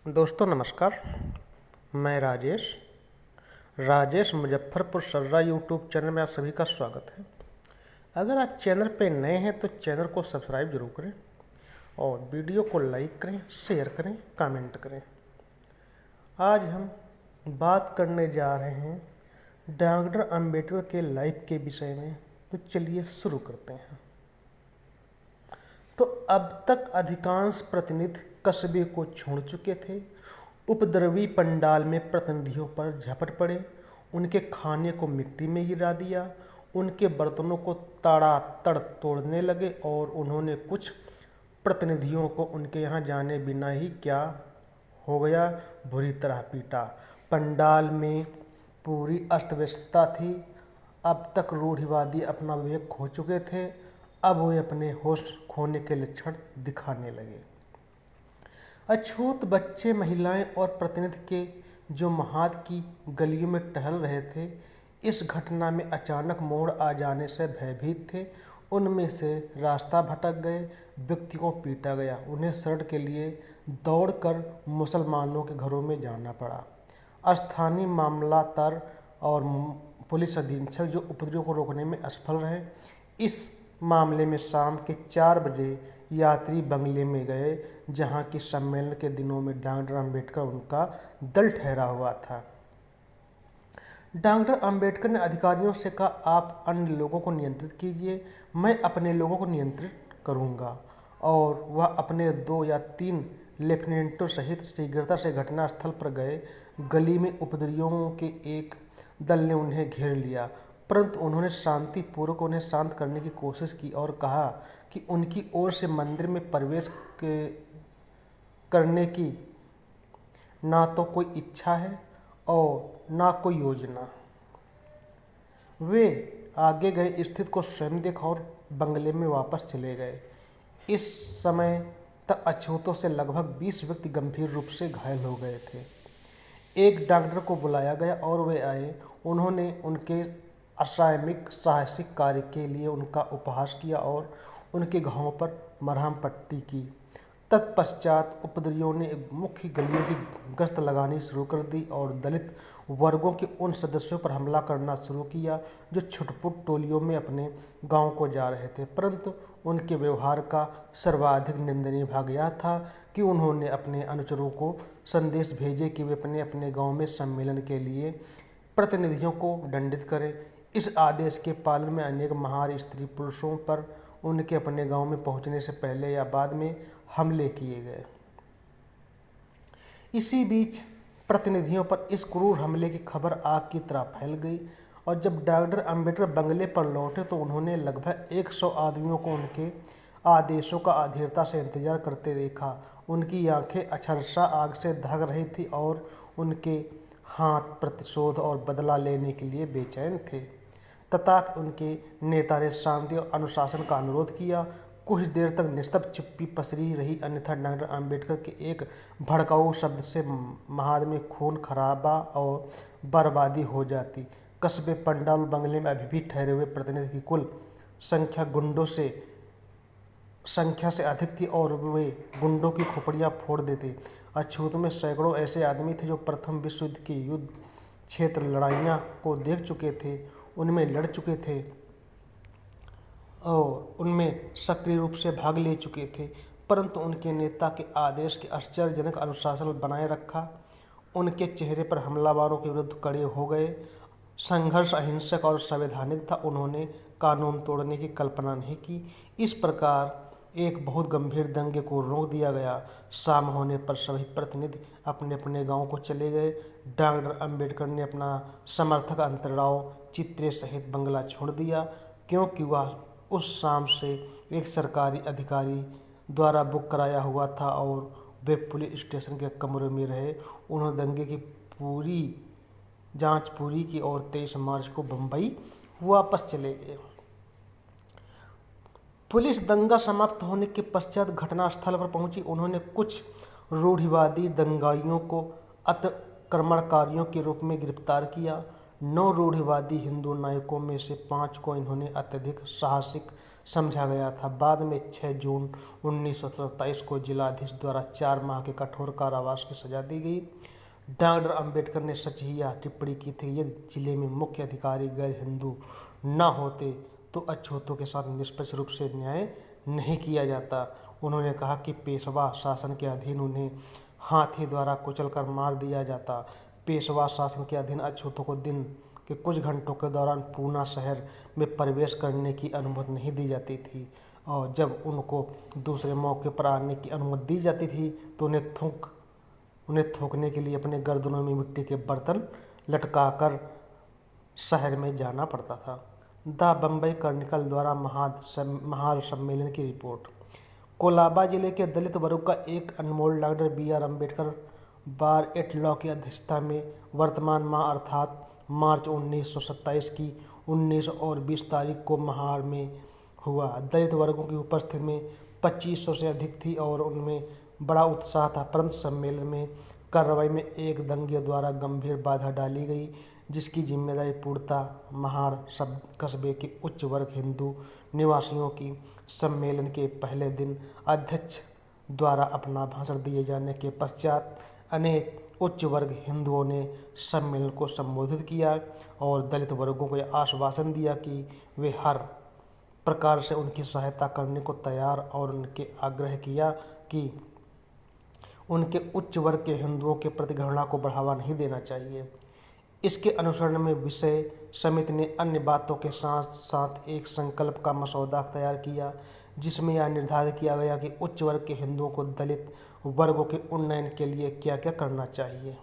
दोस्तों नमस्कार। मैं राजेश मुजफ्फरपुर सर्रा यूट्यूब चैनल में आप सभी का स्वागत है। अगर आप चैनल पे नए हैं तो चैनल को सब्सक्राइब जरूर करें और वीडियो को लाइक करें, शेयर करें, कमेंट करें। आज हम बात करने जा रहे हैं डॉक्टर अंबेडकर के लाइफ के विषय में। तो चलिए शुरू करते हैं। तो अब तक अधिकांश प्रतिनिधि कस्बे को छोड़ चुके थे। उपद्रवी पंडाल में प्रतिनिधियों पर झपट पड़े, उनके खाने को मिट्टी में गिरा दिया, उनके बर्तनों को तड़ातड़ तोड़ने लगे और उन्होंने कुछ प्रतिनिधियों को उनके यहाँ जाने बिना ही क्या हो गया बुरी तरह पीटा। पंडाल में पूरी अस्तव्यस्तता थी। अब तक रूढ़िवादी अपना विवेक खो चुके थे, अब वे अपने होश खोने के लक्षण दिखाने लगे। अछूत बच्चे, महिलाएं और प्रतिनिधि के जो महाद की गलियों में टहल रहे थे, इस घटना में अचानक मोड़ आ जाने से भयभीत थे। उनमें से रास्ता भटक गए, व्यक्ति को पीटा गया, उन्हें शरण के लिए दौड़कर मुसलमानों के घरों में जाना पड़ा। स्थानीय मामलातार और पुलिस अधीक्षक जो उपद्रव को रोकने में असफल रहे। इस मामले में शाम के 4 बजे यात्री बंगले में गए, जहां की सम्मेलन के दिनों में डॉक्टर अंबेडकर उनका दल ठहरा हुआ था। डॉक्टर अंबेडकर ने अधिकारियों से कहा, आप अन्य लोगों को नियंत्रित कीजिए, मैं अपने लोगों को नियंत्रित करूंगा। और वह अपने 2 या 3 लेफ्टिनेंटों सहित शीघ्रता से घटनास्थल पर गए। गली में उपद्रवियों के एक दल ने उन्हें घेर लिया, परंतु उन्होंने शांतिपूर्वक उन्हें शांत करने की कोशिश की और कहा कि उनकी ओर से मंदिर में प्रवेश करने की ना तो कोई इच्छा है और ना कोई योजना। वे आगे गए, स्थिति को स्वयं देखा और बंगले में वापस चले गए। इस समय तक अछूतों से लगभग 20 व्यक्ति गंभीर रूप से घायल हो गए थे। एक डॉक्टर को बुलाया गया और वे आए। उन्होंने उनके असामयिक साहसिक कार्य के लिए उनका उपहास किया और उनके घावों पर मरहम पट्टी की। तत्पश्चात उपद्रवियों ने मुख्य गलियों की गश्त लगानी शुरू कर दी और दलित वर्गों के उन सदस्यों पर हमला करना शुरू किया जो छुटपुट टोलियों में अपने गांव को जा रहे थे। परंतु उनके व्यवहार का सर्वाधिक निंदनीय भाग यह था कि उन्होंने अपने अनुचरों को संदेश भेजे कि वे अपने अपने गाँव में सम्मेलन के लिए प्रतिनिधियों को दंडित करें। इस आदेश के पालन में अनेक महार स्त्री पुरुषों पर उनके अपने गांव में पहुंचने से पहले या बाद में हमले किए गए। इसी बीच प्रतिनिधियों पर इस क्रूर हमले की खबर आग की तरह फैल गई और जब डॉक्टर अंबेडकर बंगले पर लौटे तो उन्होंने लगभग 100 आदमियों को उनके आदेशों का अधीरता से इंतजार करते देखा। उनकी आंखें अक्षरशः आग से दहक रही थी और उनके हाथ प्रतिशोध और बदला लेने के लिए बेचैन थे। तथापि उनके नेता ने शांति और अनुशासन का अनुरोध किया। कुछ देर तक निस्तब्ध चुप्पी पसरी रही, अन्यथा डॉक्टर अंबेडकर के एक भड़काऊ शब्द से महाद में खून खराबा और बर्बादी हो जाती। कस्बे, पंडाल और बंगले में अभी भी ठहरे हुए प्रतिनिधि की कुल संख्या से अधिक थी और वे गुंडों की खोपड़ियां फोड़ देते। अछूत में सैकड़ों ऐसे आदमी थे जो प्रथम विश्व युद्ध की युद्ध क्षेत्र लड़ाइयाँ को देख चुके थे, उनमें लड़ चुके थे और उनमें सक्रिय रूप से भाग ले चुके थे। परंतु उनके नेता के आदेश के आश्चर्यजनक अनुशासन बनाए रखा। उनके चेहरे पर हमलावरों के विरुद्ध कड़े हो गए। संघर्ष अहिंसक और संवैधानिक था। उन्होंने कानून तोड़ने की कल्पना नहीं की। इस प्रकार एक बहुत गंभीर दंगे को रोक दिया गया। शाम होने पर सभी प्रतिनिधि अपने अपने गांव को चले गए। डॉक्टर अंबेडकर ने अपना समर्थक अंतर्राव चित्रे सहित बंगला छोड़ दिया, क्योंकि वह उस शाम से एक सरकारी अधिकारी द्वारा बुक कराया हुआ था और वे पुलिस स्टेशन के कमरे में रहे। उन्होंने दंगे की पूरी जांच पूरी की और 23 मार्च को बम्बई वापस चले गए। पुलिस दंगा समाप्त होने के पश्चात घटनास्थल पर पहुंची। उन्होंने कुछ रूढ़िवादी दंगाइयों को अतिक्रमणकारियों के रूप में गिरफ्तार किया। 9 रूढ़िवादी हिंदू नायकों में से 5 को इन्होंने अत्यधिक साहसिक समझा गया था। बाद में 6 जून 1927 को जिलाधीश द्वारा 4 माह के कठोर कारावास की सजा दी गई। डॉक्टर अंबेडकर ने सच ही यह टिप्पणी की थी, यदि जिले में मुख्य अधिकारी गैर हिंदू न होते तो अछूतों के साथ निष्पक्ष रूप से न्याय नहीं किया जाता। उन्होंने कहा कि पेशवा शासन के अधीन उन्हें हाथी द्वारा कुचलकर मार दिया जाता। पेशवा शासन के अधीन अछूतों को दिन के कुछ घंटों के दौरान पूना शहर में प्रवेश करने की अनुमति नहीं दी जाती थी, और जब उनको दूसरे मौके पर आने की अनुमति दी जाती थी तो उन्हें थूकने के लिए अपने गर्दनों में मिट्टी के बर्तन लटकाकर शहर में जाना पड़ता था। द बम्बई क्रॉनिकल द्वारा महार सम्मेलन की रिपोर्ट। कोलाबा जिले के दलित वर्ग का एक अनमोल डॉक्टर बी.आर. अम्बेडकर बार एट लॉ की अध्यक्षता में वर्तमान माह अर्थात मार्च 1927 की 19 और 20 तारीख को महार में हुआ। दलित वर्गों की उपस्थिति में 2500 से अधिक थी और उनमें बड़ा उत्साह था, परंतु सम्मेलन में कार्रवाई में एक दंगे द्वारा गंभीर बाधा डाली गई, जिसकी जिम्मेदारी पूर्णतः महार कस्बे के उच्च वर्ग हिंदू निवासियों की। सम्मेलन के पहले दिन अध्यक्ष द्वारा अपना भाषण दिए जाने के पश्चात अनेक उच्च वर्ग हिंदुओं ने सम्मेलन को संबोधित किया और दलित वर्गों को यह आश्वासन दिया कि वे हर प्रकार से उनकी सहायता करने को तैयार, और उनके आग्रह किया कि उनके उच्च वर्ग के हिंदुओं के प्रति घृणा को बढ़ावा नहीं देना चाहिए। इसके अनुसरण में विषय समिति ने अन्य बातों के साथ साथ एक संकल्प का मसौदा तैयार किया, जिसमें यह निर्धारित किया गया कि उच्च वर्ग के हिंदुओं को दलित वर्गों के उन्नयन के लिए क्या क्या करना चाहिए।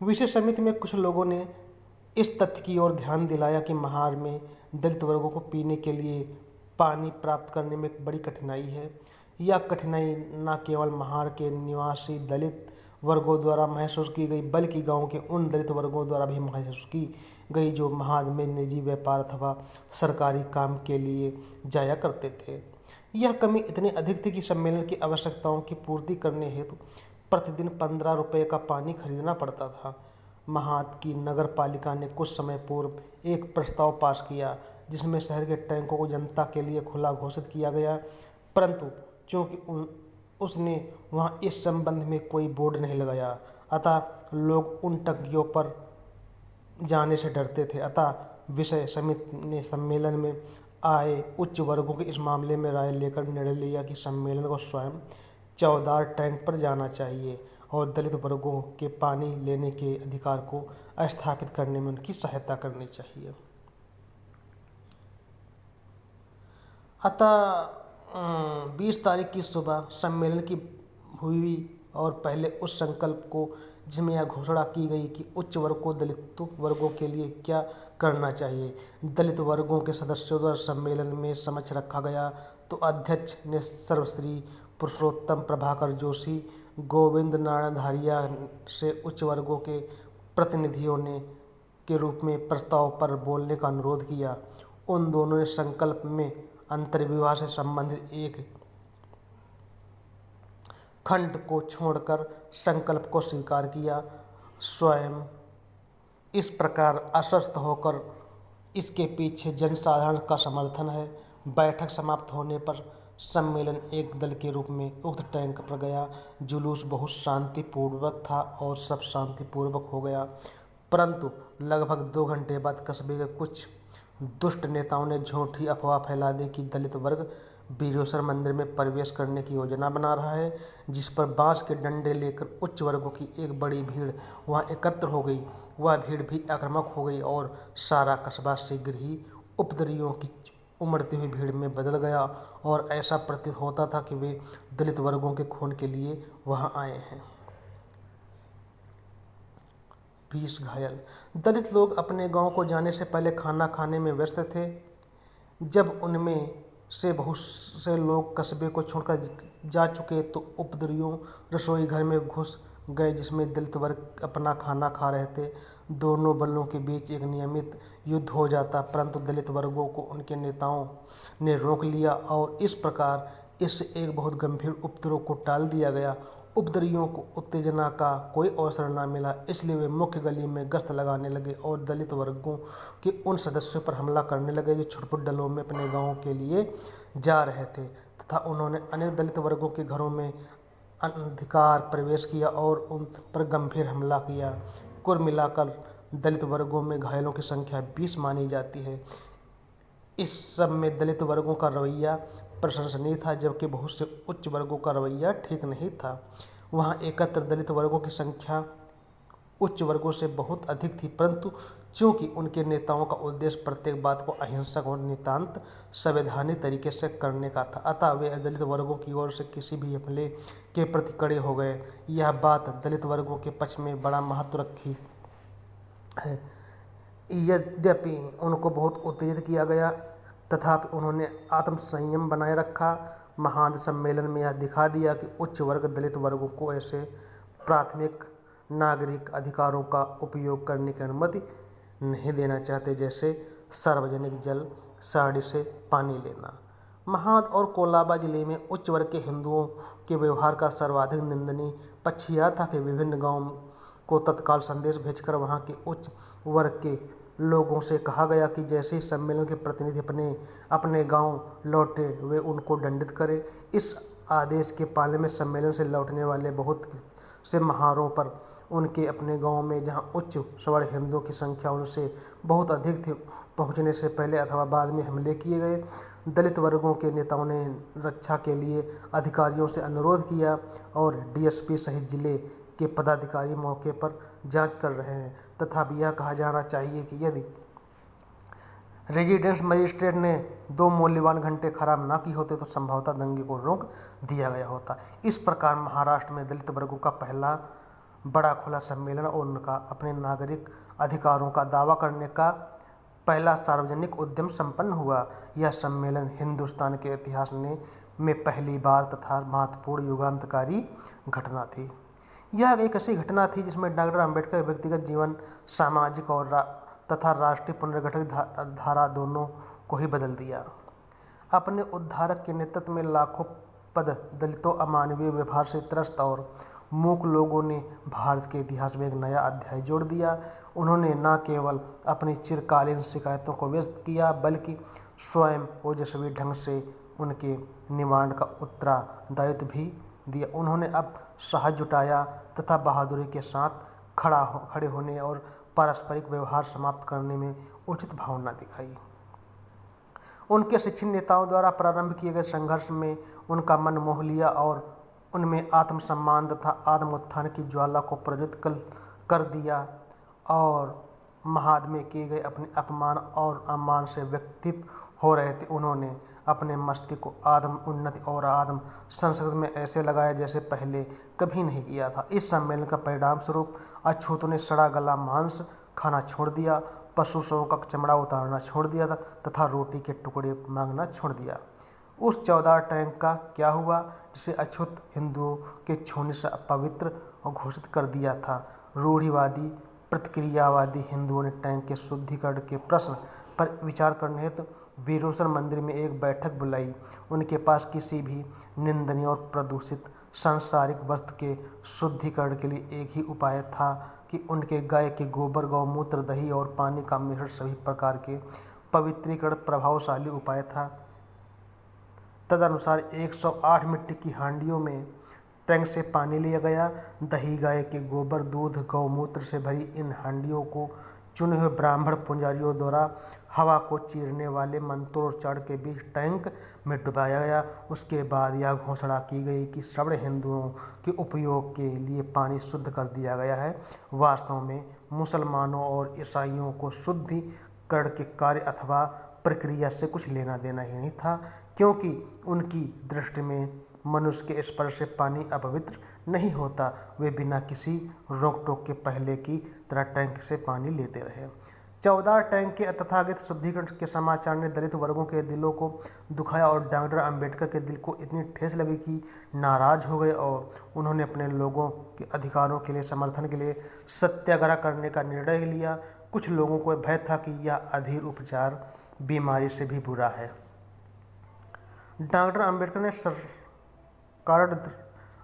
विषय समिति में कुछ लोगों ने इस तथ्य की ओर ध्यान दिलाया कि महार में दलित वर्गों को पीने के लिए पानी प्राप्त करने में एक बड़ी कठिनाई है। यह कठिनाई न केवल महार के निवासी दलित वर्गों द्वारा महसूस की गई, बल्कि गांव के उन दलित वर्गों द्वारा भी महसूस की गई जो महार में निजी व्यापार अथवा सरकारी काम के लिए जाया करते थे। यह कमी इतनी अधिक थी कि सम्मेलन की आवश्यकताओं की पूर्ति करने हेतु प्रतिदिन 15 रुपये का पानी खरीदना पड़ता था। महाद की नगर पालिका ने कुछ समय पूर्व एक प्रस्ताव पास किया, जिसमें शहर के टैंकों को जनता के लिए खुला घोषित किया गया, परंतु चूँकि उसने वहाँ इस संबंध में कोई बोर्ड नहीं लगाया, अतः लोग उन टंकियों पर जाने से डरते थे। अतः विषय समिति ने सम्मेलन में आए उच्च वर्गों के इस मामले में राय लेकर निर्णय लिया कि सम्मेलन को स्वयं चौदार टैंक पर जाना चाहिए और दलित वर्गों के पानी लेने के अधिकार को स्थापित करने में उनकी सहायता करनी चाहिए। अतः 20 तारीख की सुबह सम्मेलन की हुई और पहले उस संकल्प को, जिसमें यह घोषणा की गई कि उच्च वर्ग को दलित वर्गों के लिए क्या करना चाहिए, दलित वर्गों के सदस्यों द्वारा सम्मेलन में समक्ष रखा गया, तो अध्यक्ष ने सर्वश्री पुरुषोत्तम प्रभाकर जोशी, गोविंद नारायण धारिया से उच्च वर्गों के प्रतिनिधियों ने के रूप में प्रस्ताव पर बोलने का अनुरोध किया। उन दोनों ने संकल्प में अंतर्विवाह से संबंधित एक खंड को छोड़कर संकल्प को स्वीकार किया। स्वयं इस प्रकार आश्वस्त होकर इसके पीछे जनसाधारण का समर्थन है। बैठक समाप्त होने पर सम्मेलन एक दल के रूप में उक्त टैंक पर गया। जुलूस बहुत शांतिपूर्वक था और सब शांतिपूर्वक हो गया, परंतु लगभग 2 घंटे बाद कस्बे के कुछ दुष्ट नेताओं ने झूठी अफवाह फैला दी कि दलित वर्ग बीरेश्वर मंदिर में प्रवेश करने की योजना बना रहा है, जिस पर बांस के डंडे लेकर उच्च वर्गों की एक बड़ी भीड़ वहां एकत्र हो गई। वह भीड़ भी आक्रामक हो गई और सारा कस्बा शीघ्र ही उपद्रवियों की उमड़ती हुई भीड़ में बदल गया और ऐसा प्रतीत होता था कि वे दलित वर्गों के खून के लिए वहां आए हैं। 20 घायल। दलित लोग अपने गांव को जाने से पहले खाना खाने में व्यस्त थे। जब उनमें से बहुत से लोग कस्बे को छोड़कर जा चुके तो उपद्रवियों रसोई घर में घुस गए, जिसमें दलित वर्ग अपना खाना खा रहे थे। दोनों बलों के बीच एक नियमित युद्ध हो जाता, परंतु दलित वर्गों को उनके नेताओं ने रोक लिया और इस प्रकार इससे एक बहुत गंभीर उपद्रव को टाल दिया गया। उपद्रवियों को उत्तेजना का कोई अवसर न मिला, इसलिए वे मुख्य गली में गश्त लगाने लगे और दलित वर्गों के उन सदस्यों पर हमला करने लगे जो छुटपुट दलों में अपने गांवों के लिए जा रहे थे, तथा उन्होंने अनेक दलित वर्गों के घरों में अनधिकार प्रवेश किया और उन पर गंभीर हमला किया। कुल मिलाकर दलित वर्गों में घायलों की संख्या 20 मानी जाती है। इस सब में दलित वर्गों का रवैया प्रशंसनीय था, जबकि बहुत से उच्च वर्गों का रवैया ठीक नहीं था। वहाँ एकत्र दलित वर्गों की संख्या उच्च वर्गों से बहुत अधिक थी, परंतु चूंकि उनके नेताओं का उद्देश्य प्रत्येक बात को अहिंसक और नितांत संवैधानिक तरीके से करने का था, अतः वे दलित वर्गों की ओर से किसी भी हमले के प्रति कड़े हो गए। यह बात दलित वर्गों के पक्ष में बड़ा महत्व रखी है। यद्यपि उनको बहुत उत्तेजित किया गया, तथापि उन्होंने आत्मसंयम बनाए रखा। महान सम्मेलन में यह दिखा दिया कि उच्च वर्ग दलित वर्गों को ऐसे प्राथमिक नागरिक अधिकारों का उपयोग करने की अनुमति नहीं देना चाहते, जैसे सार्वजनिक जल साड़ी से पानी लेना। महाद और कोलाबा जिले में उच्च वर्ग के हिंदुओं के व्यवहार का सर्वाधिक निंदनीय पक्ष यह था कि विभिन्न गांवों को तत्काल संदेश भेजकर वहां के उच्च वर्ग के लोगों से कहा गया कि जैसे ही सम्मेलन के प्रतिनिधि अपने अपने गांव लौटे वे उनको दंडित करें। इस आदेश के पालन में सम्मेलन से लौटने वाले बहुत से महारों पर उनके अपने गांव में, जहां उच्च स्वर्ण हिंदुओं की संख्या उनसे बहुत अधिक थी, पहुंचने से पहले अथवा बाद में हमले किए गए। दलित वर्गों के नेताओं ने रक्षा के लिए अधिकारियों से अनुरोध किया और डीएसपी सहित जिले के पदाधिकारी मौके पर जांच कर रहे हैं, तथा यह कहा जाना चाहिए कि यदि रेजिडेंस मजिस्ट्रेट ने 2 मूल्यवान घंटे खराब ना किए होते तो संभवतः दंगे को रोक दिया गया होता। इस प्रकार महाराष्ट्र में दलित वर्गों का पहला बड़ा खुला सम्मेलन और उनका अपने नागरिक अधिकारों का दावा करने का पहला सार्वजनिक उद्यम संपन्न हुआ। यह सम्मेलन हिंदुस्तान के इतिहास में पहली बार तथा महत्वपूर्ण युगांतकारी घटना थी। यह एक ऐसी घटना थी जिसमें डॉक्टर अम्बेडकर व्यक्तिगत जीवन, सामाजिक और तथा राष्ट्रीय पुनर्गठन धारा दोनों को ही बदल दिया। अपने उद्धारक के नेतृत्व में लाखों पद दलितों, अमानवीय व्यवहार से त्रस्त और मूक लोगों ने भारत के इतिहास में एक नया अध्याय जोड़ दिया। उन्होंने न केवल अपनी चिरकालीन शिकायतों को व्यक्त किया, बल्कि स्वयं ओजस्वी ढंग से उनके निवारण का उत्तरदायित्व भी दिया। उन्होंने अब साहस जुटाया तथा बहादुरी के साथ खड़े होने और पारस्परिक व्यवहार समाप्त करने में उचित भावना दिखाई। उनके शिक्षित नेताओं द्वारा प्रारंभ किए गए संघर्ष में उनका मन मोह लिया और उनमें आत्मसम्मान तथा आत्म उत्थान की ज्वाला को प्रज्वलित कर दिया, और महाद में किए गए अपने अपमान और अम्मान से व्यथित हो रहे थे। उन्होंने अपने मस्तिष्क को आत्म उन्नति और आत्म संस्कृति में ऐसे लगाया जैसे पहले कभी नहीं किया था। इस सम्मेलन का परिणाम स्वरूप अछूतों ने सड़ा गला मांस खाना छोड़ दिया, पशु शवों का चमड़ा उतारना छोड़ दिया था तथा रोटी के टुकड़े मांगना छोड़ दिया। उस 14 टैंक का क्या हुआ जिसे अछूत हिंदुओं के छूने से अपवित्र घोषित कर दिया था? रूढ़िवादी प्रतिक्रियावादी हिंदुओं ने टैंक के शुद्धिकरण के प्रश्न पर विचार करने हेतु वीरेश्वर मंदिर में एक बैठक बुलाई। उनके पास किसी भी निंदनीय और प्रदूषित सांसारिक वस्तु के शुद्धिकरण के लिए एक ही उपाय था कि उनके गाय के गोबर, गौमूत्र, दही और पानी का मिश्रण सभी प्रकार के पवित्रीकरण प्रभावशाली उपाय था। तदनुसार 108 मिट्टी की हांडियों में टैंक से पानी लिया गया। दही, गाय के गोबर, दूध, गौमूत्र से भरी इन हांडियों को चुने हुए ब्राह्मण पुजारियों द्वारा हवा को चीरने वाले मंत्रोच्चारण के बीच टैंक में डुबाया गया। उसके बाद यह घोषणा की गई कि सवर्ण हिंदुओं के उपयोग के लिए पानी शुद्ध कर दिया गया है। वास्तव में मुसलमानों और ईसाइयों को शुद्धिकरण के कार्य अथवा प्रक्रिया से कुछ लेना देना ही नहीं था, क्योंकि उनकी दृष्टि में मनुष्य के स्पर्श से पानी अपवित्र नहीं होता। वे बिना किसी रोक टोक के पहले की तरह टैंक से पानी लेते रहे। 14 टैंक के तथाकथित शुद्धिकरण के समाचार ने दलित वर्गों के दिलों को दुखाया और डॉक्टर अम्बेडकर के दिल को इतनी ठेस लगी कि नाराज हो गए और उन्होंने अपने लोगों के अधिकारों के लिए समर्थन के लिए सत्याग्रह करने का निर्णय लिया। कुछ लोगों को भय था कि यह अधीर उपचार बीमारी से भी बुरा है। डॉक्टर अम्बेडकर ने सरकार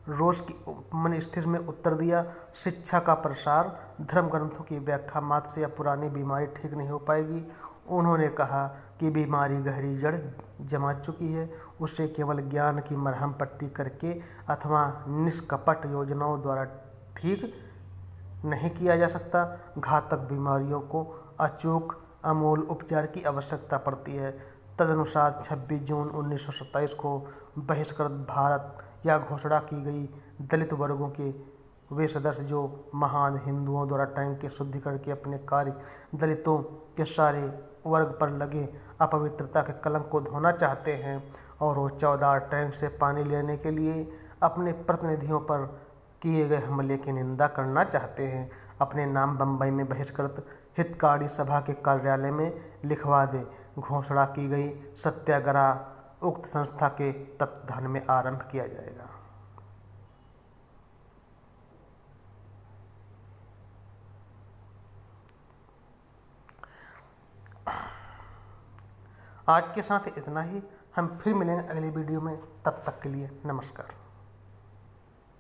रोष की मन स्थिति में उत्तर दिया, शिक्षा का प्रसार, धर्म ग्रंथों की व्याख्या मात्र से यह पुरानी बीमारी ठीक नहीं हो पाएगी। उन्होंने कहा कि बीमारी गहरी जड़ जमा चुकी है, उसे केवल ज्ञान की मरहम पट्टी करके अथवा निष्कपट योजनाओं द्वारा ठीक नहीं किया जा सकता। घातक बीमारियों को अचूक अमूल उपचार की आवश्यकता पड़ती है। तदनुसार 26 जून 1927 को बहिष्कृत भारत या घोषणा की गई दलित वर्गों के वे सदस्य जो महान हिंदुओं द्वारा टैंक के शुद्धिकरण के अपने कार्य दलितों के सारे वर्ग पर लगे अपवित्रता के कलंक को धोना चाहते हैं और वो 14 टैंक से पानी लेने के लिए अपने प्रतिनिधियों पर किए गए हमले की निंदा करना चाहते हैं, अपने नाम बम्बई में बहिष्कृत हितकारी सभा के कार्यालय में लिखवा दे। घोषणा की गई सत्याग्रह उक्त संस्था के तत्वाधान में आरंभ किया जाएगा। आज के साथ इतना ही। हम फिर मिलेंगे अगली वीडियो में। तब तक के लिए नमस्कार।